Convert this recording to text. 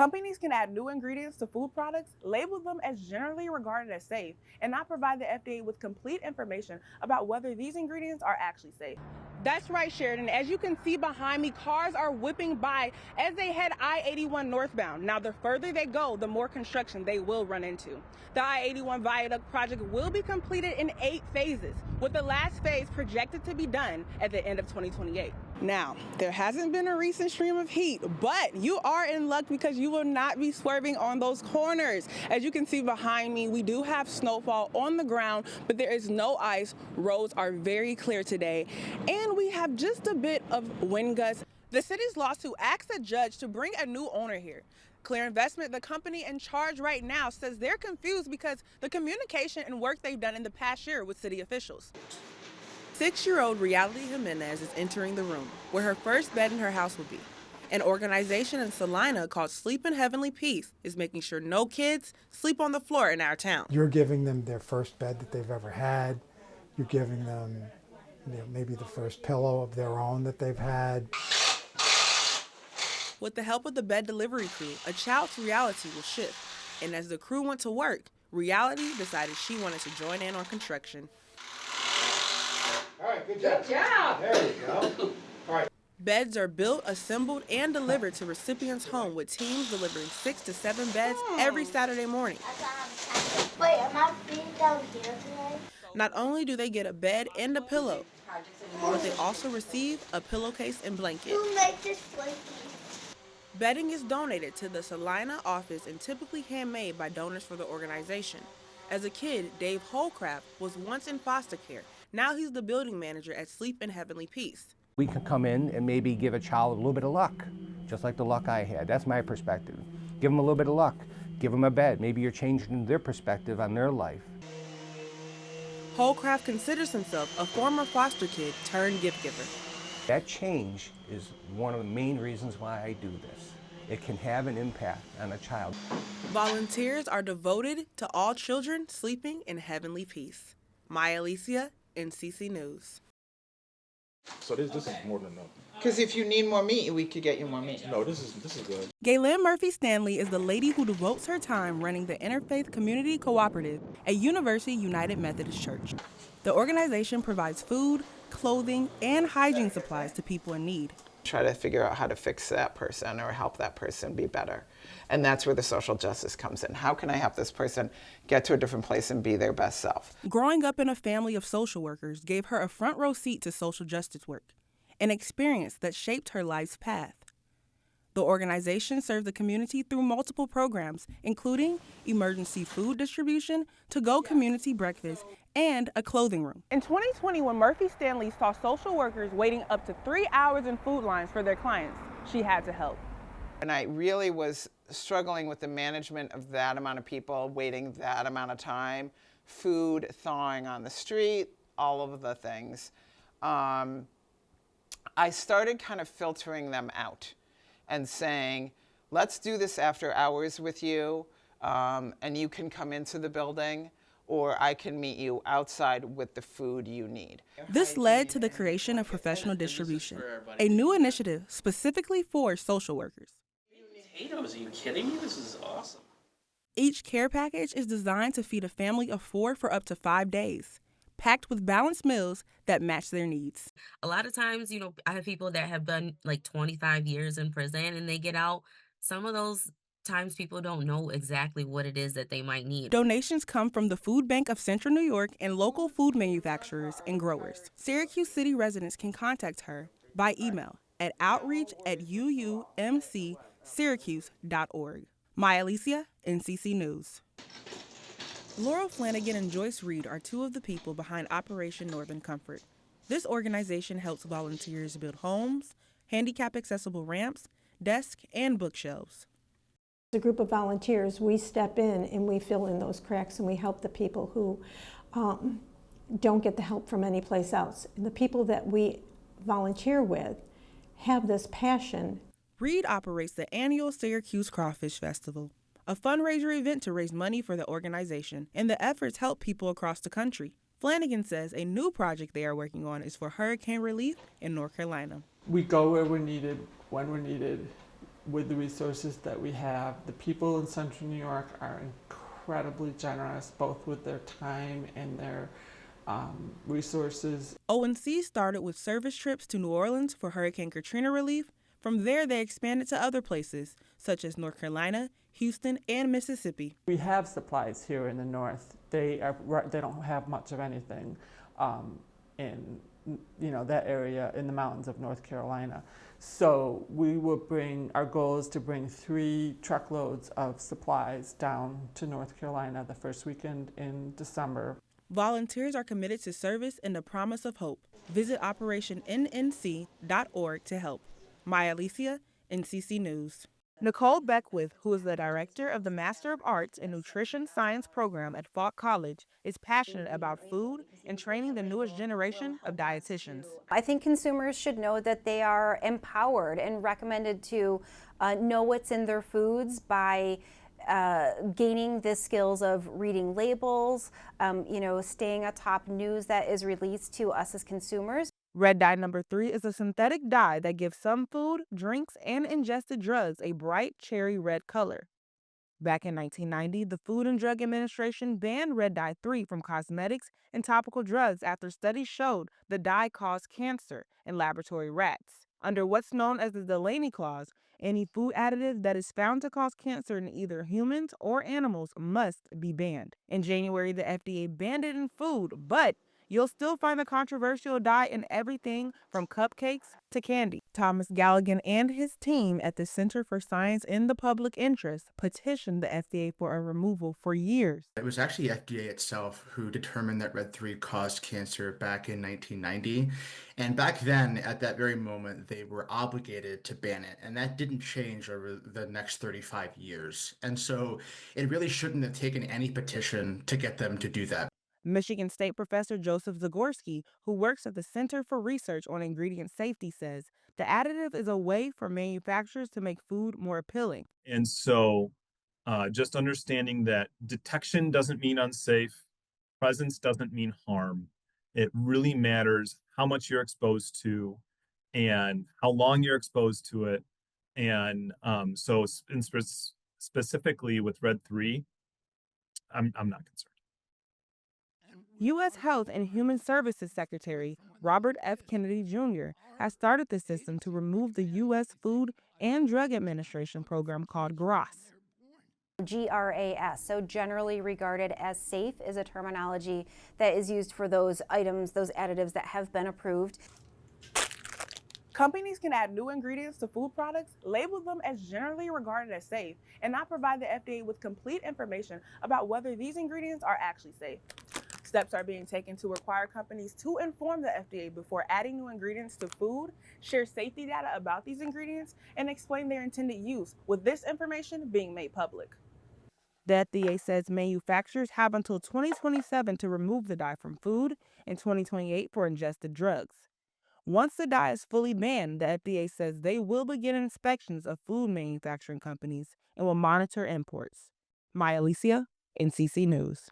Companies can add new ingredients to food products, label them as generally regarded as safe, and not provide the FDA with complete information about whether these ingredients are actually safe. That's right, Sheridan. As you can see behind me, cars are whipping by as they head I-81 northbound. Now, the further they go, the more construction they will run into. The I-81 viaduct project will be completed in 8 phases, with the last phase projected to be done at the end of 2028. Now, there hasn't been a recent stream of heat, but you are in luck because you will not be swerving on those corners. As you can see behind me, we do have snowfall on the ground, but there is no ice. Roads are very clear today, and we have just a bit of wind gusts. The city's lawsuit asks a judge to bring a new owner here. Clear Investment, the company in charge right now, says they're confused because the communication and work they've done in the past year with city officials. 6-year-old Reality Jimenez is entering the room where her first bed in her house will be. An organization in Salina called Sleep in Heavenly Peace is making sure no kids sleep on the floor in our town. You're giving them their first bed that they've ever had. You're giving them maybe the first pillow of their own that they've had. With the help of the bed delivery crew, a child's reality will shift. And as the crew went to work, Reality decided she wanted to join in on construction. All right, good job. Good job. There you go. All right. Beds are built, assembled, and delivered to recipients' home, with teams delivering 6 to 7 beds every Saturday morning. Wait, am I being down here today? Not only do they get a bed and a pillow, but they also receive a pillowcase and blanket. Who made this blanket? Bedding is donated to the Salina office and typically handmade by donors for the organization. As a kid, Dave Holcraft was once in foster care. Now he's the building manager at Sleep in Heavenly Peace. We can come in and maybe give a child a little bit of luck, just like the luck I had. That's my perspective. Give them a little bit of luck. Give them a bed. Maybe you're changing their perspective on their life. Holcraft considers himself a former foster kid turned gift giver. That change is one of the main reasons why I do this. It can have an impact on a child. Volunteers are devoted to all children sleeping in heavenly peace. Mya Alysia, NCC News. So this is more than enough. Because if you need more meat, we could get you more meat. No, this is good. Gaylen Murphy Stanley is the lady who devotes her time running the Interfaith Community Cooperative at University United Methodist Church. The organization provides food, clothing, and hygiene supplies to people in need. Try to figure out how to fix that person or help that person be better. And that's where the social justice comes in. How can I help this person get to a different place and be their best self? Growing up in a family of social workers gave her a front row seat to social justice work, an experience that shaped her life's path. The organization serves the community through multiple programs, including emergency food distribution, to-go community breakfast, and a clothing room. In 2020, when Murphy Stanley saw social workers waiting up to 3 hours in food lines for their clients, she had to help. And I really was struggling with the management of that amount of people waiting that amount of time, food thawing on the street, all of the things. I started kind of filtering them out and saying, let's do this after hours with you, and you can come into the building, or I can meet you outside with the food you need. This led to the creation of Professional Distribution, a new initiative specifically for social workers. Potatoes, are you kidding me? This is awesome. Each care package is designed to feed a family of 4 for up to 5 days, packed with balanced meals that match their needs. A lot of times, I have people that have done like 25 years in prison and they get out. Some of those times people don't know exactly what it is that they might need. Donations come from the Food Bank of Central New York and local food manufacturers and growers. Syracuse City residents can contact her by email at outreach@uumcsyracuse.org. Mya Alysia, NCC News. Laurel Flanagan and Joyce Reed are 2 of the people behind Operation Northern Comfort. This organization helps volunteers build homes, handicap-accessible ramps, desks, and bookshelves. As a group of volunteers, we step in and we fill in those cracks and we help the people who don't get the help from any place else. And the people that we volunteer with have this passion. Reed operates the annual Syracuse Crawfish Festival, a fundraiser event to raise money for the organization, and the efforts help people across the country. Flanagan says a new project they are working on is for hurricane relief in North Carolina. We go where we're needed, when we're needed, with the resources that we have. The people in Central New York are incredibly generous, both with their time and their resources. ONC started with service trips to New Orleans for Hurricane Katrina relief. From there, they expanded to other places, such as North Carolina, Houston, and Mississippi. We have supplies here in the north. They don't have much of anything in that area in the mountains of North Carolina. So our goal is to bring 3 truckloads of supplies down to North Carolina the first weekend in December. Volunteers are committed to service and the promise of hope. Visit OperationNNC.org to help. Mya Alysia, NCC News. Nicole Beckwith, who is the director of the Master of Arts in Nutrition Science program at Falk College, is passionate about food and training the newest generation of dietitians. I think consumers should know that they are empowered and recommended to know what's in their foods by gaining the skills of reading labels, staying atop news that is released to us as consumers. Red dye number 3 is a synthetic dye that gives some food, drinks, and ingested drugs a bright cherry red color. Back in 1990, the Food and Drug Administration banned red dye 3 from cosmetics and topical drugs after studies showed the dye caused cancer in laboratory rats. Under what's known as the Delaney Clause, any food additive that is found to cause cancer in either humans or animals must be banned. In January, the FDA banned it in food, but you'll still find the controversial dye in everything from cupcakes to candy. Thomas Galligan and his team at the Center for Science in the Public Interest petitioned the FDA for a removal for years. It was actually FDA itself who determined that Red 3 caused cancer back in 1990. And back then, at that very moment, they were obligated to ban it. And that didn't change over the next 35 years. And so it really shouldn't have taken any petition to get them to do that. Michigan State professor Joseph Zagorski, who works at the Center for Research on Ingredient Safety, says the additive is a way for manufacturers to make food more appealing. And so just understanding that detection doesn't mean unsafe, presence doesn't mean harm. It really matters how much you're exposed to and how long you're exposed to it. And so specifically with Red 3, I'm not concerned. U.S. Health and Human Services Secretary Robert F. Kennedy Jr. has started the system to remove the U.S. Food and Drug Administration program called GRAS. GRAS, so generally regarded as safe, is a terminology that is used for those items, those additives that have been approved. Companies can add new ingredients to food products, label them as generally regarded as safe, and not provide the FDA with complete information about whether these ingredients are actually safe. Steps are being taken to require companies to inform the FDA before adding new ingredients to food, share safety data about these ingredients, and explain their intended use, with this information being made public. The FDA says manufacturers have until 2027 to remove the dye from food and 2028 for ingested drugs. Once the dye is fully banned, the FDA says they will begin inspections of food manufacturing companies and will monitor imports. Mya Alysia, NCC News.